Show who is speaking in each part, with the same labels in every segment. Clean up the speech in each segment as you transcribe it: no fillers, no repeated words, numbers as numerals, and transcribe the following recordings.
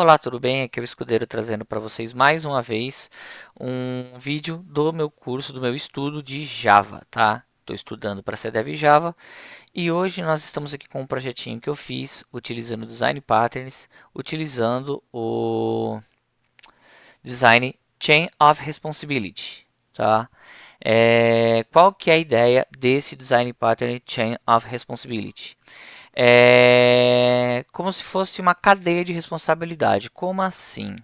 Speaker 1: Olá, tudo bem? Aqui é o Escudeiro trazendo para vocês mais uma vez um vídeo do meu curso, do meu estudo de Java, tá? Estou estudando para ser Dev Java e hoje nós estamos aqui com um projetinho que eu fiz utilizando Design Patterns, utilizando o Design Chain of Responsibility, tá? Qual que é a ideia desse Design Pattern Chain of Responsibility? É como se fosse uma cadeia de responsabilidade. Como assim?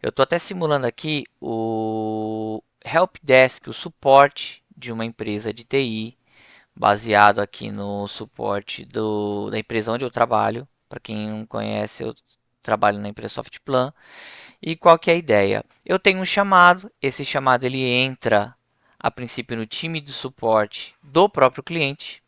Speaker 1: Eu estou até simulando aqui o Help Desk, o suporte de uma empresa de TI, baseado aqui no suporte da empresa onde eu trabalho. Para quem não conhece, eu trabalho na empresa Softplan. E qual que é a ideia? Eu tenho um chamado, esse chamado ele entra a princípio no time de suporte do próprio cliente.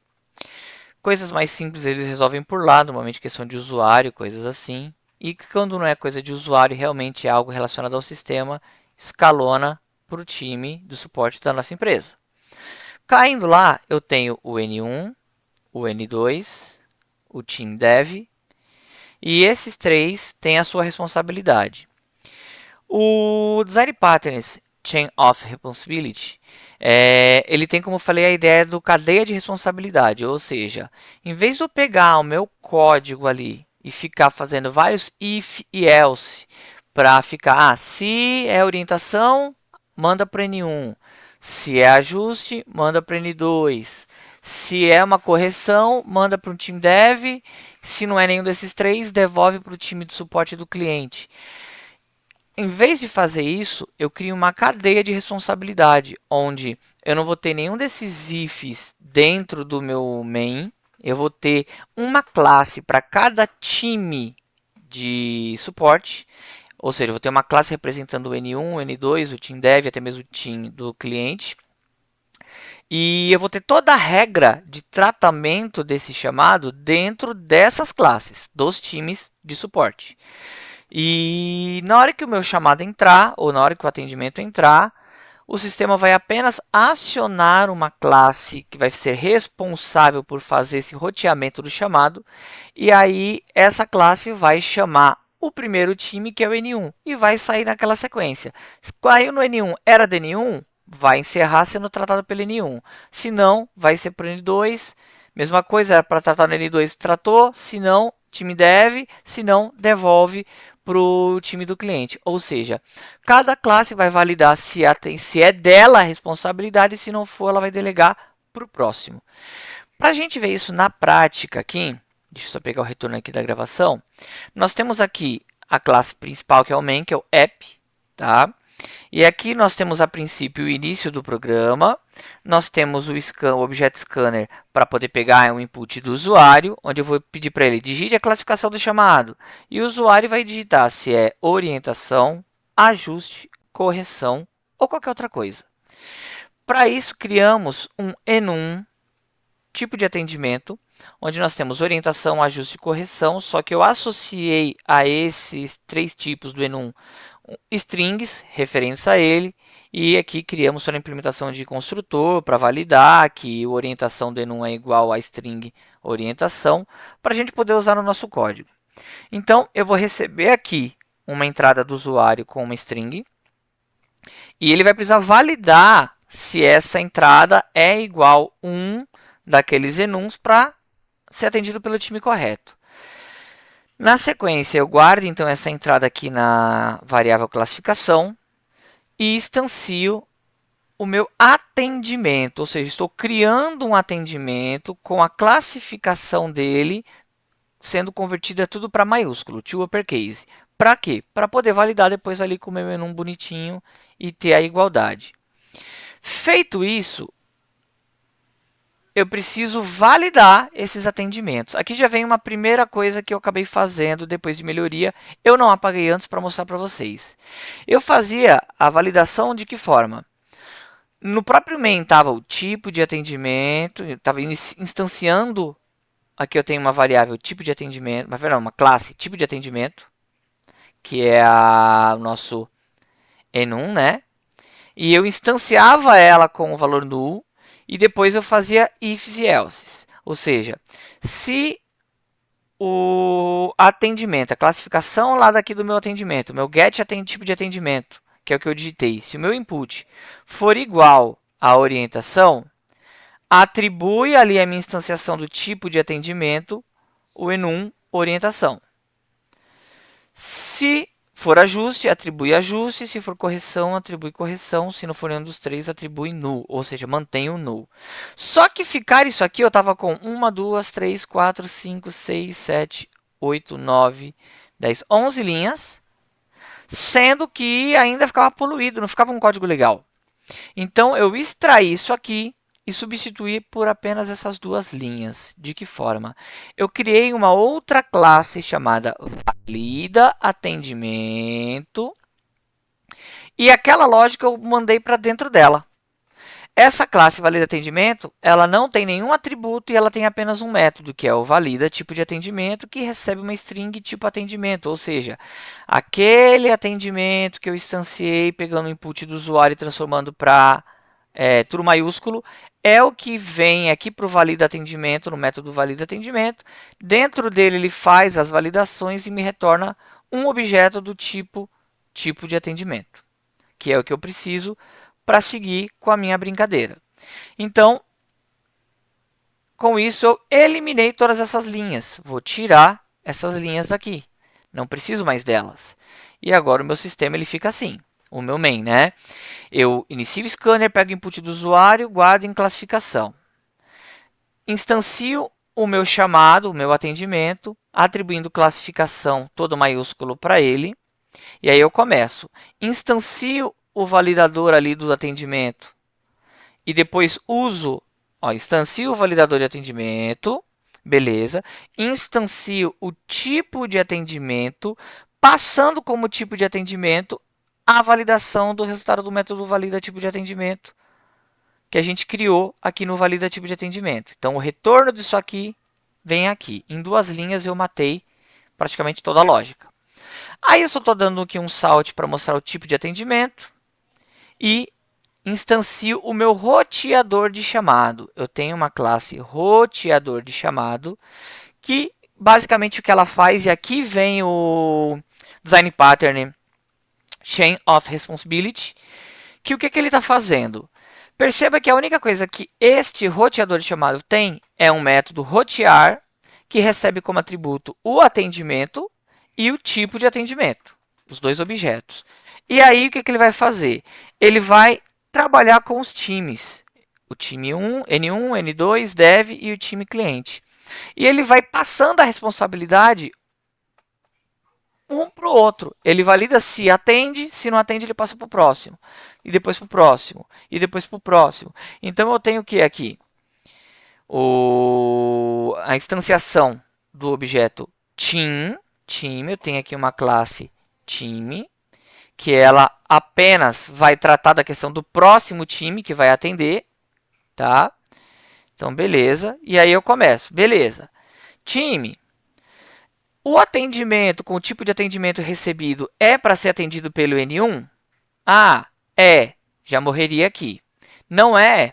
Speaker 1: Coisas mais simples eles resolvem por lá, normalmente questão de usuário, coisas assim. E quando não é coisa de usuário, realmente é algo relacionado ao sistema, escalona para o time do suporte da nossa empresa. Caindo lá, eu tenho o N1, o N2, o Team Dev, e esses três têm a sua responsabilidade. O Design Patterns Chain of Responsibility, ele tem, como eu falei, a ideia do cadeia de responsabilidade, ou seja, em vez de eu pegar o meu código ali e ficar fazendo vários if e else para ficar, se é orientação, manda para N1, se é ajuste, manda para N2, se é uma correção, manda para o time dev, se não é nenhum desses três, devolve para o time de suporte do cliente. Em vez de fazer isso, eu crio uma cadeia de responsabilidade, onde eu não vou ter nenhum desses ifs dentro do meu main, eu vou ter uma classe para cada time de suporte, ou seja, eu vou ter uma classe representando o N1, o N2, o Team Dev, até mesmo o Team do cliente. E eu vou ter toda a regra de tratamento desse chamado dentro dessas classes, dos times de suporte. E na hora que o meu chamado entrar, ou na hora que o atendimento entrar, o sistema vai apenas acionar uma classe que vai ser responsável por fazer esse roteamento do chamado. E aí essa classe vai chamar o primeiro time, que é o N1, e vai sair naquela sequência. Se caiu no N1 era do N1, vai encerrar sendo tratado pelo N1. Se não, vai ser para o N2. Mesma coisa, era para tratar no N2, tratou. Se não, time dev. Se não, devolve para o time do cliente. Ou seja, cada classe vai validar se é dela a responsabilidade, e se não for, ela vai delegar para o próximo. Para a gente ver isso na prática aqui, deixa eu só pegar o retorno aqui da gravação. Nós temos aqui a classe principal, que é o main, que é o app, tá? E aqui nós temos a princípio o início do programa, nós temos o Object Scanner para poder pegar o input do usuário, onde eu vou pedir para ele digite a classificação do chamado. E o usuário vai digitar se é orientação, ajuste, correção ou qualquer outra coisa. Para isso, criamos um enum, tipo de atendimento, onde nós temos orientação, ajuste e correção, só que eu associei a esses três tipos do enum strings referentes a ele, e aqui criamos só a implementação de construtor para validar que a orientação do enum é igual a string orientação, para a gente poder usar no nosso código. Então, eu vou receber aqui uma entrada do usuário com uma string, e ele vai precisar validar se essa entrada é igual a um daqueles enums para ser atendido pelo time correto. Na sequência, eu guardo então essa entrada aqui na variável classificação e instancio o meu atendimento, ou seja, estou criando um atendimento com a classificação dele sendo convertida tudo para maiúsculo, to uppercase. Para quê? Para poder validar depois ali com o meu menu bonitinho e ter a igualdade. Feito isso, eu preciso validar esses atendimentos. Aqui já vem uma primeira coisa que eu acabei fazendo depois de melhoria. Eu não apaguei antes para mostrar para vocês. Eu fazia a validação de que forma? No próprio main estava o tipo de atendimento, estava instanciando. Aqui eu tenho uma variável tipo de atendimento, mas não, uma classe tipo de atendimento, que é o nosso enum, né? E eu instanciava ela com o valor null e depois eu fazia ifs e elses. Ou seja, se o atendimento, a classificação lá daqui do meu atendimento, meu get tipo de atendimento, que é o que eu digitei. Se o meu input for igual à orientação, atribui ali a minha instanciação do tipo de atendimento, o enum orientação. Se for ajuste, atribui ajuste. Se for correção, atribui correção. Se não for nenhum dos três, atribui null, ou seja, mantém o null. Só que ficar isso aqui, eu estava com 1, 2, 3, 4, 5, 6, 7, 8, 9, 10, 11 linhas, sendo que ainda ficava poluído, não ficava um código legal. Então, eu extraí isso aqui e substituí por apenas essas duas linhas. De que forma? Eu criei uma outra classe chamada valida atendimento e aquela lógica eu mandei para dentro dela. Essa classe valida atendimento, ela não tem nenhum atributo e ela tem apenas um método, que é o valida tipo de atendimento, que recebe uma string tipo atendimento, ou seja, aquele atendimento que eu instanciei pegando o input do usuário e transformando para tudo maiúsculo, é o que vem aqui para o valida atendimento, no método valida atendimento. Dentro dele ele faz as validações e me retorna um objeto do tipo de atendimento, que é o que eu preciso para seguir com a minha brincadeira. Então, com isso eu eliminei todas essas linhas. Vou tirar essas linhas daqui. Não preciso mais delas. E agora o meu sistema ele fica assim. O meu main, né? Eu inicio o scanner, pego o input do usuário, guardo em classificação. Instancio o meu chamado, o meu atendimento, atribuindo classificação todo maiúsculo para ele. E aí eu começo. Instancio o validador ali do atendimento e depois uso, instancio o validador de atendimento, beleza. Instancio o tipo de atendimento, passando como tipo de atendimento a validação do resultado do método valida tipo de atendimento que a gente criou aqui no valida tipo de atendimento. Então, o retorno disso aqui vem aqui. Em duas linhas eu matei praticamente toda a lógica. Aí eu só estou dando aqui um salt para mostrar o tipo de atendimento e instancio o meu roteador de chamado. Eu tenho uma classe roteador de chamado que basicamente o que ela faz, e aqui vem o design pattern chain of responsibility, que o que ele está fazendo? Perceba que a única coisa que este roteador de chamado tem é um método rotear, que recebe como atributo o atendimento e o tipo de atendimento, os dois objetos. E aí o que ele vai fazer? Ele vai trabalhar com os times, o time 1, N1, N2, Dev e o time cliente. E ele vai passando a responsabilidade um para o outro. Ele valida se atende, se não atende, ele passa para o próximo. E depois para o próximo. E depois para o próximo. Então eu tenho o que aqui? A instanciação do objeto team. Eu tenho aqui uma classe time, que ela apenas vai tratar da questão do próximo time que vai atender. Tá? Então, beleza. E aí eu começo. Beleza. Time. O atendimento com o tipo de atendimento recebido é para ser atendido pelo N1? Ah, é. Já morreria aqui. Não é?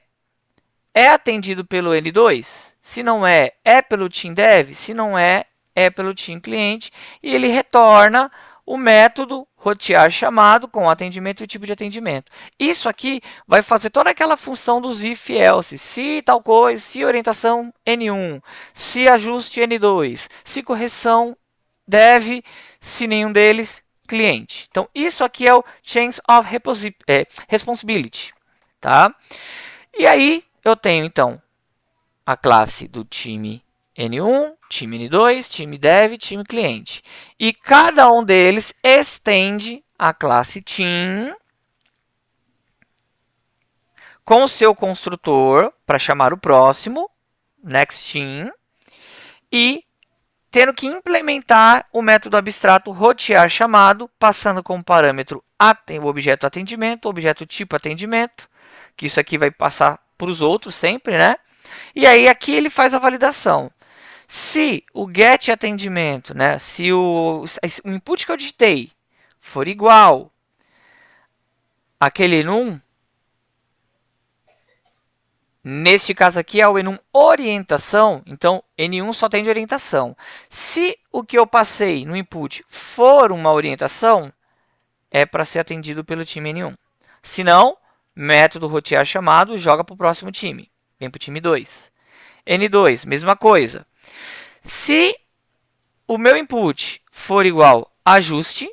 Speaker 1: É atendido pelo N2? Se não é, é pelo Team Dev? Se não é, é pelo Team Cliente. E ele retorna o método rotear chamado com o atendimento e o tipo de atendimento. Isso aqui vai fazer toda aquela função dos if else. Se tal coisa, se orientação N1, se ajuste N2, se correção Dev, se nenhum deles, cliente. Então, isso aqui é o Chains of Responsibility. Tá? E aí, eu tenho, então, a classe do time N1, time N2, time Dev, time cliente. E cada um deles estende a classe team com o seu construtor para chamar o próximo, next team, e tendo que implementar o método abstrato rotear chamado, passando como parâmetro o objeto atendimento, o objeto tipo atendimento, que isso aqui vai passar para os outros sempre, né? E aí aqui ele faz a validação. Se o get atendimento, né, se o input que eu digitei for igual àquele num, Neste caso aqui é o Enum orientação, então N1 só tem de orientação. Se o que eu passei no input for uma orientação, é para ser atendido pelo time N1. Se não, método rotear chamado joga para o próximo time, vem para o time 2. N2, mesma coisa. Se o meu input for igual a ajuste,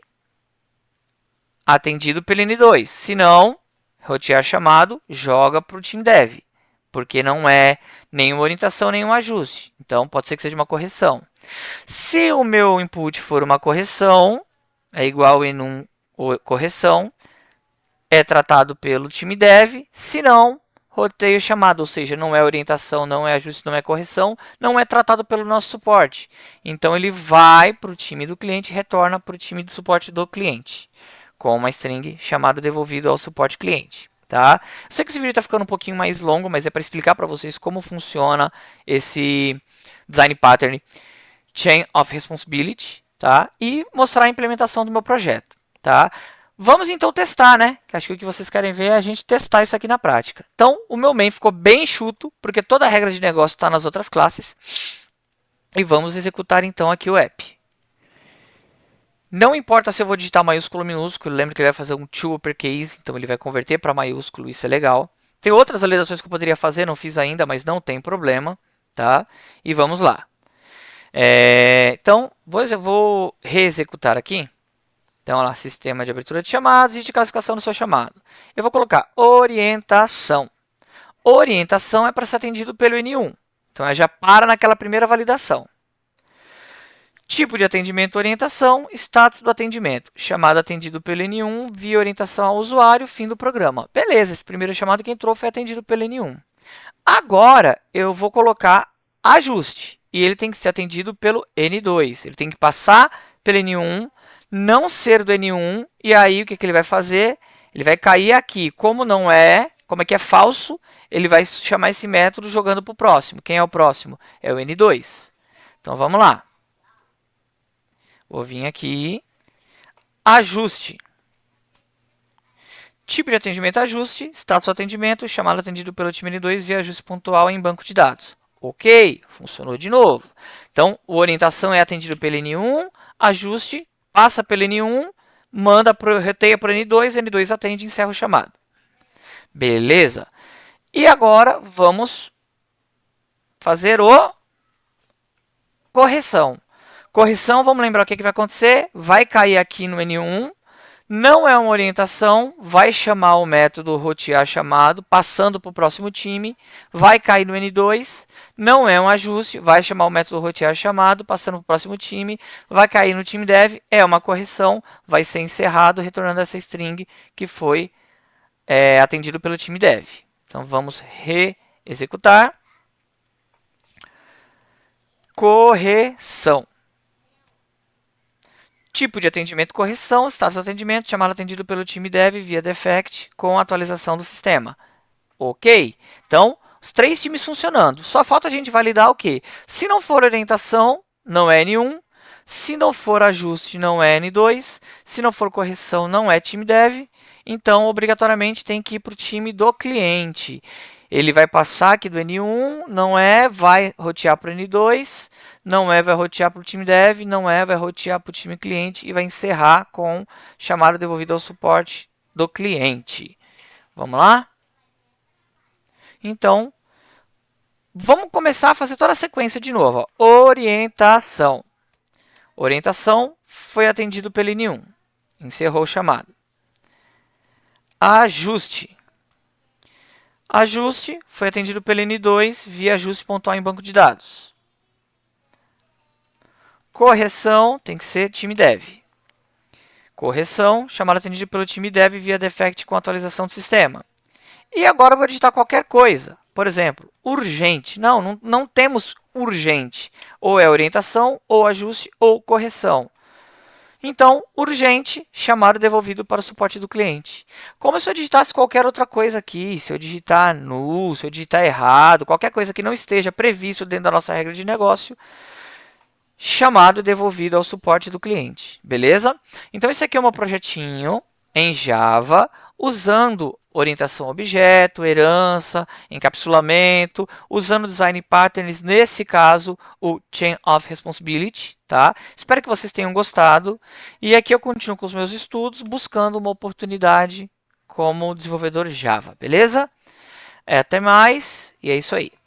Speaker 1: atendido pelo N2. Se não, rotear chamado joga para o time dev, porque não é nenhuma orientação, nenhum ajuste. Então, pode ser que seja uma correção. Se o meu input for uma correção, é igual em correção, é tratado pelo time dev. Se não, roteio chamado, ou seja, não é orientação, não é ajuste, não é correção, não é tratado pelo nosso suporte. Então, ele vai para o time do cliente e retorna para o time de suporte do cliente, com uma string chamado devolvido ao suporte cliente. Tá? Eu sei que esse vídeo está ficando um pouquinho mais longo, mas é para explicar para vocês como funciona esse design pattern Chain of Responsibility, tá? E mostrar a implementação do meu projeto. Tá? Vamos então testar, né? Acho que o que vocês querem ver é a gente testar isso aqui na prática. Então, o meu main ficou bem enxuto, porque toda a regra de negócio está nas outras classes. E vamos executar então aqui o app. Não importa se eu vou digitar maiúsculo ou minúsculo, lembra que ele vai fazer um to uppercase, então ele vai converter para maiúsculo, isso é legal. Tem outras validações que eu poderia fazer, não fiz ainda, mas não tem problema, tá? E vamos lá. Então, eu vou reexecutar aqui. Então, olha lá, sistema de abertura de chamados e de classificação do seu chamado. Eu vou colocar orientação. Orientação é para ser atendido pelo N1. Então, já para naquela primeira validação. Tipo de atendimento, orientação, status do atendimento. Chamado atendido pelo N1 via orientação ao usuário, fim do programa. Beleza, esse primeiro chamado que entrou foi atendido pelo N1. Agora, eu vou colocar ajuste. E ele tem que ser atendido pelo N2. Ele tem que passar pelo N1, não ser do N1. E aí, o que ele vai fazer? Ele vai cair aqui. Como é que é falso, ele vai chamar esse método jogando para o próximo. Quem é o próximo? É o N2. Então, vamos lá. Vou vir aqui, ajuste. Tipo de atendimento, ajuste. Status do atendimento, chamado atendido pelo time N2 via ajuste pontual em banco de dados. Ok, funcionou de novo. Então, a orientação é atendido pelo N1, ajuste, passa pelo N1, roteia para o N2, N2 atende e encerra o chamado. Beleza. E agora, vamos fazer o correção. Correção, vamos lembrar o que vai acontecer. Vai cair aqui no N1, não é uma orientação, vai chamar o método rotear chamado, passando para o próximo time, vai cair no N2, não é um ajuste, vai chamar o método rotear chamado, passando para o próximo time, vai cair no time dev, é uma correção, vai ser encerrado, retornando essa string que foi atendido pelo time dev. Então, vamos reexecutar. Correção. Tipo de atendimento, correção, status do atendimento, chamado atendido pelo time dev via defect com atualização do sistema. Ok? Então, os três times funcionando. Só falta a gente validar o quê? Se não for orientação, não é N1. Se não for ajuste, não é N2. Se não for correção, não é time dev. Então, obrigatoriamente, tem que ir para o time do cliente. Ele vai passar aqui do N1, não é, vai rotear para o N2, não é, vai rotear para o time dev, não é, vai rotear para o time cliente e vai encerrar com chamado devolvido ao suporte do cliente. Vamos lá? Então, vamos começar a fazer toda a sequência de novo. Ó. Orientação. Orientação foi atendido pelo N1. Encerrou o chamado. Ajuste. Ajuste foi atendido pelo N2 via ajuste pontual em banco de dados. Correção tem que ser time dev. Correção, chamada atendida pelo time dev via defect com atualização do sistema. E agora eu vou digitar qualquer coisa. Por exemplo, urgente. Não temos urgente. Ou é orientação, ou ajuste, ou correção. Então, urgente, chamado devolvido para o suporte do cliente. Como se eu digitasse qualquer outra coisa aqui, se eu digitar null, se eu digitar errado, qualquer coisa que não esteja previsto dentro da nossa regra de negócio, chamado devolvido ao suporte do cliente. Beleza? Então, esse aqui é o meu projetinho em Java, usando orientação a objeto, herança, encapsulamento, usando design patterns, nesse caso, o Chain of Responsibility, tá? Espero que vocês tenham gostado. E aqui eu continuo com os meus estudos, buscando uma oportunidade como desenvolvedor Java, beleza? Até mais, e é isso aí.